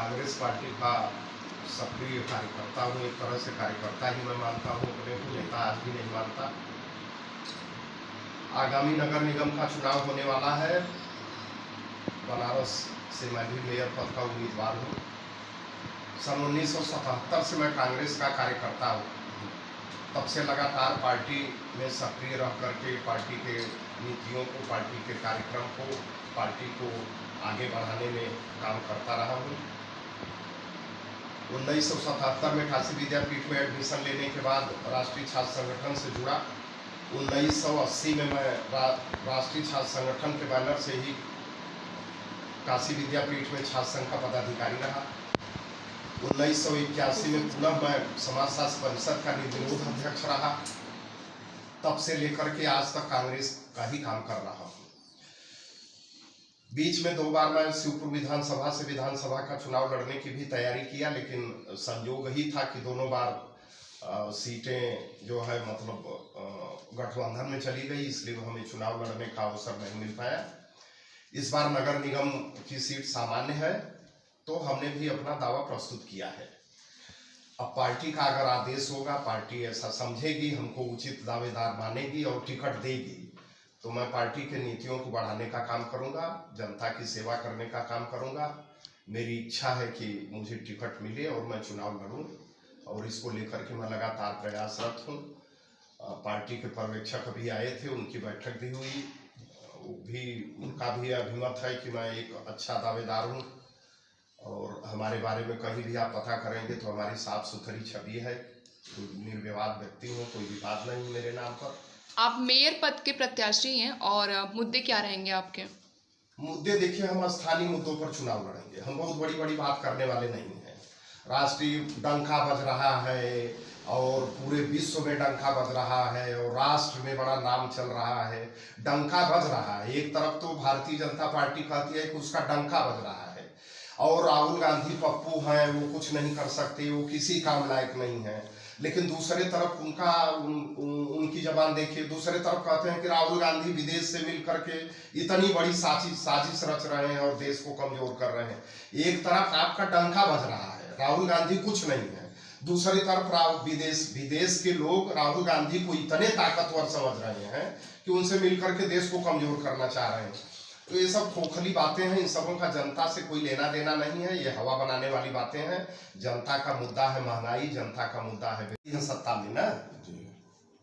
Congress party का सक्रिय कार्यकर्ता हूँ। एक तरह से कार्यकर्ता ही मैं मानता हूँ, अपने को नेता आज भी नहीं मानता। आगामी नगर निगम का चुनाव होने वाला है। बनारस से मैं भी मेयर पद का उम्मीदवार हूँ। सन 1977 से मैं कांग्रेस का कार्यकर्ता हूँ। तब से लगातार पार्टी में सक्रिय रह करके पार्टी के नीतियों को, पार्टी के कार्यक्रम को, पार्टी को आगे बढ़ाने में काम करता रहा हूँ। 1977 में काशी विद्यापीठ में एडमिशन लेने के बाद राष्ट्रीय छात्र संगठन से जुड़ा। 1980 में मैं राष्ट्रीय छात्र संगठन के बैनर से ही काशी विद्यापीठ में छात्र संघ का पदाधिकारी रहा। 1981 में पुनः मैं समाजशास्त्र परिषद का निर्विरोध अध्यक्ष रहा। तब से लेकर के आज तक कांग्रेस का ही काम कर रहा हूँ। बीच में 2 बार मैं शिवपुर विधानसभा से विधानसभा का चुनाव लड़ने की भी तैयारी किया, लेकिन संयोग ही था कि दोनों बार सीटें जो है मतलब गठबंधन में चली गई, इसलिए हमें चुनाव लड़ने का अवसर नहीं मिल पाया। इस बार नगर निगम की सीट सामान्य है, तो हमने भी अपना दावा प्रस्तुत किया है। अब पार्टी का अगर आदेश होगा, पार्टी ऐसा समझेगी, हमको उचित दावेदार मानेगी और टिकट देगी, तो मैं पार्टी के नीतियों को बढ़ाने का काम करूंगा, जनता की सेवा करने का काम करूंगा। मेरी इच्छा है कि मुझे टिकट मिले और मैं चुनाव लड़ूं, और इसको लेकर के मैं लगातार प्रयासरत हूं। पार्टी के पर्यवेक्षक भी आए थे, उनकी बैठक भी हुई। उनका भी अभिमत है कि मैं एक अच्छा दावेदार हूं, और हमारे बारे में कहीं भी आप पता करेंगे तो हमारी साफ सुथरी छवि है। निर्विवाद व्यक्ति हूँ, कोई विवाद नहीं मेरे नाम पर। आप मेयर पद के प्रत्याशी हैं, और मुद्दे क्या रहेंगे आपके? मुद्दे देखिए, हम स्थानीय मुद्दों पर चुनाव लड़ेंगे। हम बहुत बड़ी बड़ी बात करने वाले नहीं हैं। राष्ट्रीय डंका बज रहा है और पूरे विश्व में डंका बज रहा है और राष्ट्र में बड़ा नाम चल रहा है। डंका बज रहा है। एक तरफ तो भारतीय जनता पार्टी कहती है कि उसका डंका बज रहा है, और राहुल गांधी पप्पू हैं, वो कुछ नहीं कर सकते, वो किसी काम लायक नहीं है। लेकिन दूसरे तरफ उनकी जबान देखिए, दूसरे तरफ कहते हैं कि राहुल गांधी विदेश से मिल करके इतनी बड़ी साजिश रच रहे हैं और देश को कमजोर कर रहे हैं। एक तरफ आपका डंका बज रहा है, राहुल गांधी कुछ नहीं है। दूसरी तरफ विदेश के लोग राहुल गांधी को इतने ताकतवर समझ रहे हैं कि उनसे मिलकर के देश को कमजोर करना चाह रहे हैं। तो ये सब खोखली बातें हैं। इन सबों का जनता से कोई लेना देना नहीं है। ये हवा बनाने वाली बातें हैं। जनता का मुद्दा है महंगाई, जनता का मुद्दा है सत्ता में ना।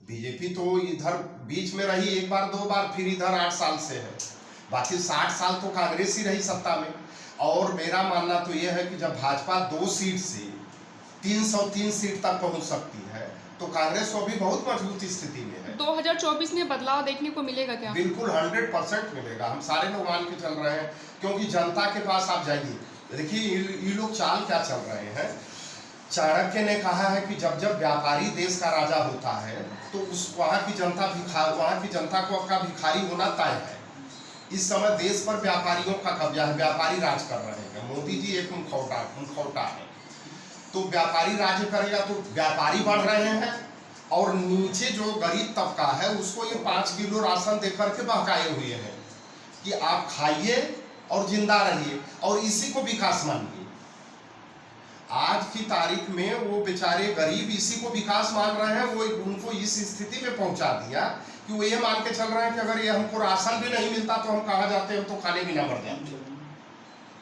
बीजेपी तो इधर बीच में रही 1 बार 2 बार, फिर इधर 8 साल से है। बाकी 60 साल तो कांग्रेस ही रही सत्ता में। और मेरा मानना तो यह है कि जब भाजपा 2 सीट से 303 सीट तक पहुंच सकती है, तो कांग्रेस को भी बहुत मजबूत स्थिति में है। 2024 में बदलाव देखने को मिलेगा क्या? बिल्कुल 100% मिलेगा। हम सारे लोग मान के चल रहे हैं, क्योंकि जनता के पास आप जाइए, देखिए ये लोग चाल क्या चल रहे हैं। चाणक्य ने कहा है कि जब जब व्यापारी देश का राजा होता है, तो वहाँ की जनता को का भिखारी होना तय है। इस समय देश पर व्यापारियों का कब्जा है, व्यापारी राज कर रहे हैं। मोदी जी एक मुखौटा है। तो व्यापारी राज्य करेगा तो व्यापारी बढ़ रहे हैं, और नीचे जो गरीब तबका है उसको ये 5 किलो राशन देकर के बहकाए हुए हैं कि आप खाइए और जिंदा रहिए, और इसी को विकास मानिए। आज की तारीख में वो बेचारे गरीब इसी को विकास मान रहे हैं। वो उनको इस स्थिति में पहुंचा दिया कि वो ये मान के चल रहे हैं कि अगर ये हमको राशन भी नहीं मिलता तो हम कहाँ जाते हैं, तो खाने भी ना मर जाते।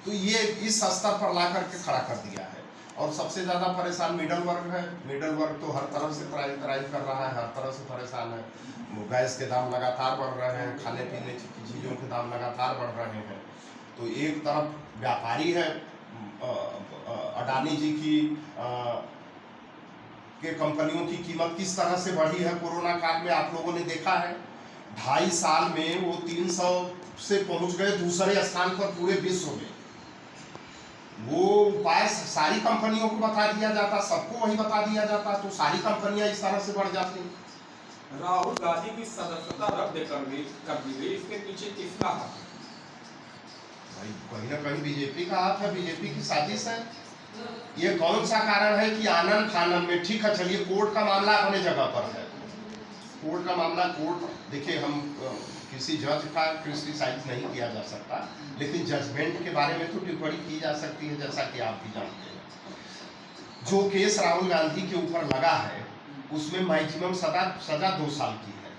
तो ये इस स्तर पर ला करके खड़ा कर दिया है। और सबसे ज़्यादा परेशान मिडल वर्ग है। मिडल वर्ग तो हर तरफ से प्राइस कर रहा है, हर तरफ से परेशान है। गैस के दाम लगातार बढ़ रहे हैं, खाने पीने की चीज़ों के दाम लगातार बढ़ रहे हैं। तो एक तरफ व्यापारी है, अडानी जी की के कंपनियों की कीमत किस तरह से बढ़ी है कोरोना काल में, आप लोगों ने देखा है। 2.5 साल में वो 300 से पहुंच गए दूसरे स्थान पर पूरे विश्व में। वो उपाय सारी कंपनियों को बता दिया जाता, सबको वही बता दिया जाता, तो सारी कंपनियां इस तरह से बढ़ जाती। राहुल गांधी की सदस्यता रद्द कर दी गई, इसके पीछे किसका हाथ है? भाई कहीं ना कहीं बीजेपी का हाथ है, बीजेपी की साजिश है। ये कौन सा कारण है कि आनंद फानन में, ठीक है चलिए कोर्ट का मामला अपने जगह पर है। कोर्ट का मामला, कोर्ट देखिए, हम किसी जज का क्रिटिसाइज नहीं किया जा सकता, लेकिन जजमेंट के बारे में तो टिप्पणी की जा सकती है, जैसा कि आप भी जानते हैं। जो केस राहुल गांधी के ऊपर लगा है उसमें मैक्सिमम सजा 2 साल की है।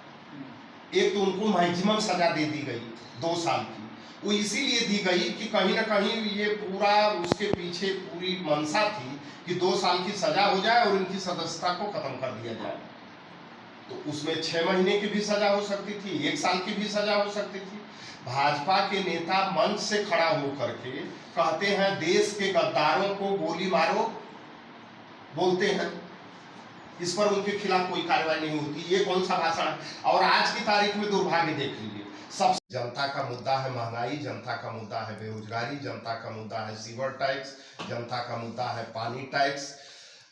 एक तो उनको मैक्सिमम सजा दे दी गई 2 साल की, वो इसीलिए दी गई कि कहीं ना कहीं ये पूरा उसके पीछे पूरी मंशा थी कि 2 साल की सजा हो जाए और इनकी सदस्यता को खत्म कर दिया जाए। तो उसमें 6 महीने की भी सजा हो सकती थी, 1 साल की भी सजा हो सकती थी। भाजपा के नेता मंच से खड़ा होकर के कहते हैं देश के गद्दारों को गोली मारो, बोलते हैं, इस पर उनके खिलाफ कोई कार्रवाई नहीं होती। ये कौन सा भाषण है? और आज की तारीख में दुर्भाग्य देख लीजिए, सब जनता का मुद्दा है महंगाई, जनता का मुद्दा है बेरोजगारी, जनता का मुद्दा है सीवर टैक्स, जनता का मुद्दा है पानी टैक्स।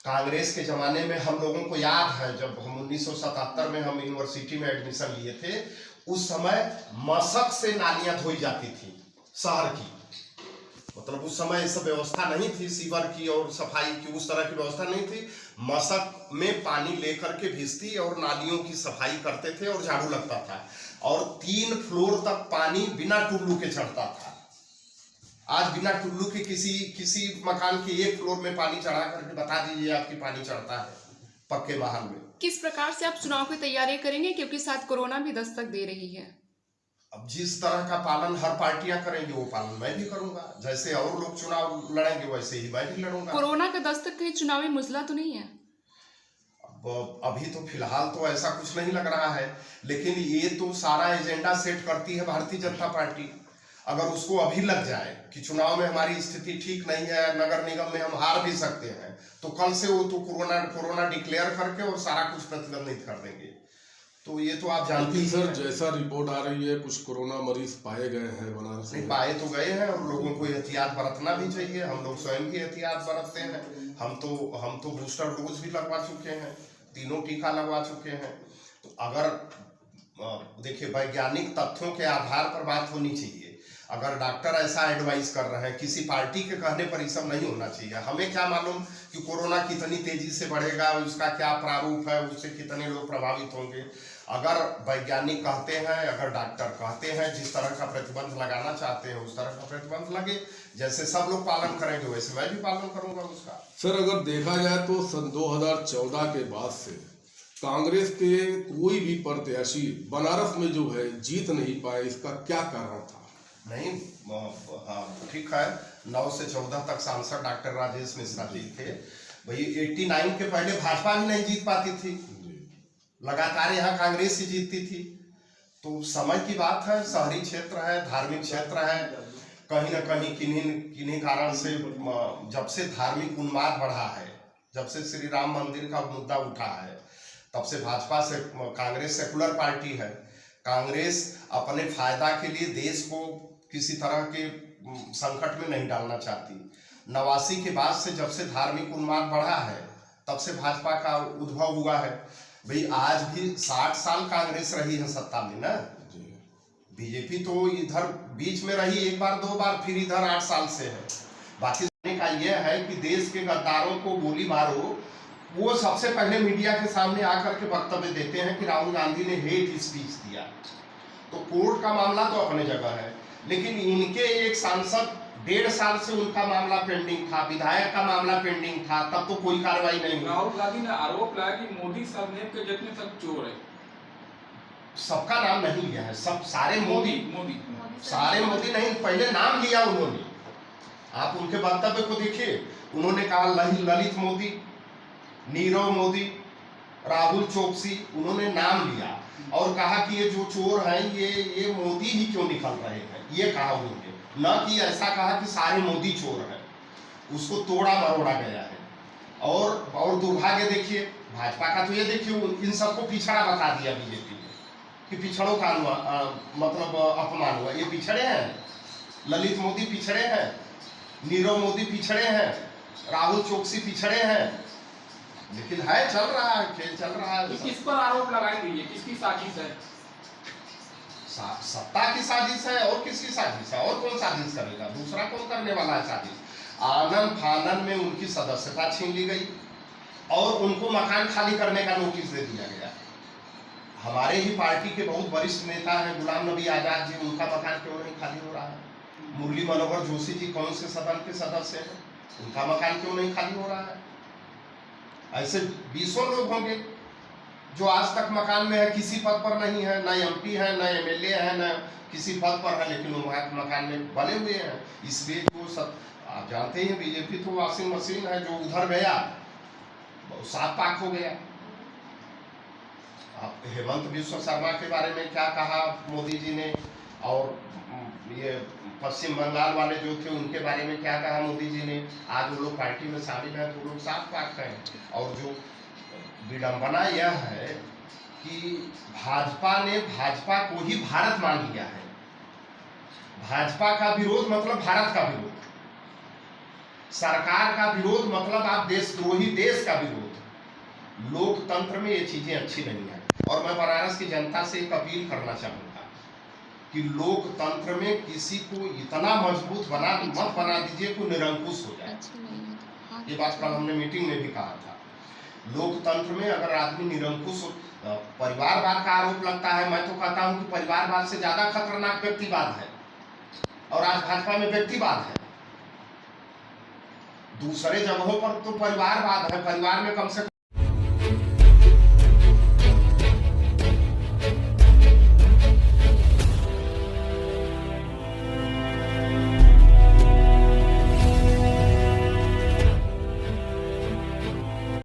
कांग्रेस के ज़माने में हम लोगों को याद है, जब हम 1977 में हम यूनिवर्सिटी में एडमिशन लिए थे, उस समय मशक से नालियां धोई जाती थी शहर की। मतलब उस समय ऐसा व्यवस्था नहीं थी सीवर की और सफाई की, उस तरह की व्यवस्था नहीं थी। मशक में पानी लेकर के भिजती और नालियों की सफाई करते थे और झाड़ू लगता था, और 3 फ्लोर तक पानी बिना टुल्लू के चढ़ता था। आज बिना टुल्लू के किसी मकान के 1 फ्लोर में पानी चढ़ा करके बता दीजिए आपकी पानी चढ़ता है पक्के महल में। किस प्रकार से आप चुनाव की तैयारी करेंगे, क्योंकि साथ कोरोना भी दस्तक दे रही है? अब जिस तरह का पालन हर पार्टियां करेंगी वो पालन मैं भी करूंगा, जैसे और लोग चुनाव लड़ेंगे वैसे ही मैं भी लड़ूंगा। कोरोना का दस्तक कहीं चुनावी मुजला तो नहीं है? अभी तो फिलहाल तो ऐसा कुछ नहीं लग रहा है, लेकिन ये तो सारा एजेंडा सेट करती है भारतीय जनता पार्टी। अगर उसको अभी लग जाए कि चुनाव में हमारी स्थिति ठीक नहीं है, नगर निगम में हम हार भी सकते हैं, तो कल से वो तो कोरोना डिक्लेयर करके और सारा कुछ प्रतिबंधित कर देंगे। तो ये तो आप जानते हैं। सर, जैसा रिपोर्ट आ रही है कुछ कोरोना मरीज पाए गए हैं बनारस में। पाए तो गए हैं और लोगों को एहतियात बरतना भी चाहिए। हम लोग स्वयं की एहतियात बरतते हैं। हम तो बूस्टर डोज भी लगवा चुके हैं, 3 टीका लगवा चुके हैं। तो अगर देखिए वैज्ञानिक तथ्यों के आधार पर बात होनी चाहिए। अगर डॉक्टर ऐसा एडवाइस कर रहे हैं, किसी पार्टी के कहने पर ये सब नहीं होना चाहिए। हमें क्या मालूम कि कोरोना कितनी तेजी से बढ़ेगा, उसका क्या प्रारूप है, उससे कितने लोग प्रभावित होंगे। अगर वैज्ञानिक कहते हैं, अगर डॉक्टर कहते हैं, जिस तरह का प्रतिबंध लगाना चाहते हैं उस तरह का प्रतिबंध लगे, जैसे सब लोग पालन करेंगे वैसे मैं भी पालन करूंगा उसका। सर, अगर देखा जाए तो सन 2014 के बाद से कांग्रेस के कोई भी प्रत्याशी बनारस में जो है जीत नहीं पाए, इसका क्या कारण था? नहीं, ठीक है, 9 से 14 तक सांसद डॉक्टर राजेश मिश्रा जी थे। भाई 89 के पहले भाजपा भी नहीं जीत पाती थी, लगातार यहाँ कांग्रेस ही जीतती थी। तो समय की बात है, शहरी क्षेत्र है, धार्मिक क्षेत्र है, कहीं ना कहीं किन्हीं कारण से जब से धार्मिक उन्माद बढ़ा है, जब से श्री राम मंदिर का मुद्दा उठा है, तब से भाजपा से कांग्रेस सेकुलर पार्टी है। कांग्रेस अपने फायदा के लिए देश को किसी तरह के संकट में नहीं डालना चाहती। 89 के बाद से जब से धार्मिक उन्माद बढ़ा है तब से भाजपा का उद्भव हुआ है। भाई आज भी 60 साल कांग्रेस रही है सत्ता में ना। बीजेपी तो इधर बीच में रही 1 बार 2 बार, फिर इधर 8 साल से है। बाकी का यह है कि देश के गद्दारों को गोली मारो, वो सबसे पहले मीडिया के सामने आकर के वक्तव्य देते हैं कि राहुल गांधी ने हेट स्पीच दिया। तो कोर्ट का मामला तो अपने जगह है, लेकिन इनके एक सांसद 1.5 साल से उनका मामला पेंडिंग था, विधायक का मामला पेंडिंग था, तब तो कोई कार्रवाई नहीं हुई। राहुल गांधी ने आरोप लगाया कि मोदी सरनेम के जितने सब चोर है। सबका नाम नहीं लिया है, सब सारे मोदी सारे मोदी नहीं, पहले नाम लिया उन्होंने। आप उनके वक्तव्य को देखिए, उन्होंने कहा ललित मोदी, नीरव मोदी, राहुल चोकसी, उन्होंने नाम लिया और कहा कि ये जो चोर हैं ये मोदी ही क्यों निकल रहे हैं, ये कहा उन्होंने। न कि ऐसा कहा कि सारे मोदी चोर हैं, उसको तोड़ा मरोड़ा गया है। और दुर्भाग्य देखिए भाजपा का, तो ये देखिए इन सबको पिछड़ा बता दिया बीजेपी ने कि पिछड़ों का मतलब अपमान हुआ। ये पिछड़े हैं, ललित मोदी पिछड़े हैं, नीरव मोदी पिछड़े हैं, राहुल चोकसी पिछड़े हैं, लेकिन है, चल रहा है, खेल चल रहा है। किस पर आरोप लगाएंगे, ये किसकी साजिश है? सत्ता की साजिश है, और किसकी साजिश है? और कौन साजिश करेगा? दूसरा कौन करने वाला है साजिश? आनन फानन में उनकी सदस्यता छीन ली गई और उनको मकान खाली करने का नोटिस दे दिया गया। हमारे ही पार्टी के बहुत वरिष्ठ नेता हैं गुलाम नबी आजाद जी, उनका मकान क्यों नहीं खाली हो रहा है? मुरली मनोहर जोशी जी कौन से सदन के सदस्य हैं, उनका मकान क्यों नहीं खाली हो रहा है? ऐसे 20 लोग होंगे जो आज तक मकान में है, किसी पद पर नहीं है, न एमपी है, न एमएलए है, न किसी पद पर है, लेकिन वो मकान में बने हुए हैं। इसलिए वो सब आप जानते हैं, बीजेपी तो वॉशिंग मशीन है, जो उधर गया साफ पाक हो गया। आप हेमंत बिश्व शर्मा के बारे में क्या कहा मोदी जी ने, और ये पश्चिम बंगाल वाले जो थे उनके बारे में क्या कहा मोदी जी ने। आज वो लोग पार्टी में शामिल हैं तो लोग साफ पाक हैं। और जो विडंबना यह है कि भाजपा ने भाजपा को ही भारत मान लिया है। भाजपा का विरोध मतलब भारत का विरोध, सरकार का विरोध मतलब आप देशद्रोही देश का विरोध। लोकतंत्र में ये चीजें अच्छी नहीं है। और मैं बनारस की जनता से एक अपील करना चाहूंगा कि लोकतंत्र में किसी को इतना मजबूत मत बना दीजिए कि निरंकुश हो जाए। ये बात कल हमने मीटिंग में भी कहा था। लोकतंत्र में अगर आदमी निरंकुश, परिवारवाद का आरोप लगता है, मैं तो कहता हूं कि परिवारवाद से ज्यादा खतरनाक व्यक्तिवाद है, और आज भाजपा में व्यक्तिवाद है। दूसरे जगहों पर तो परिवारवाद है, परिवार में कम से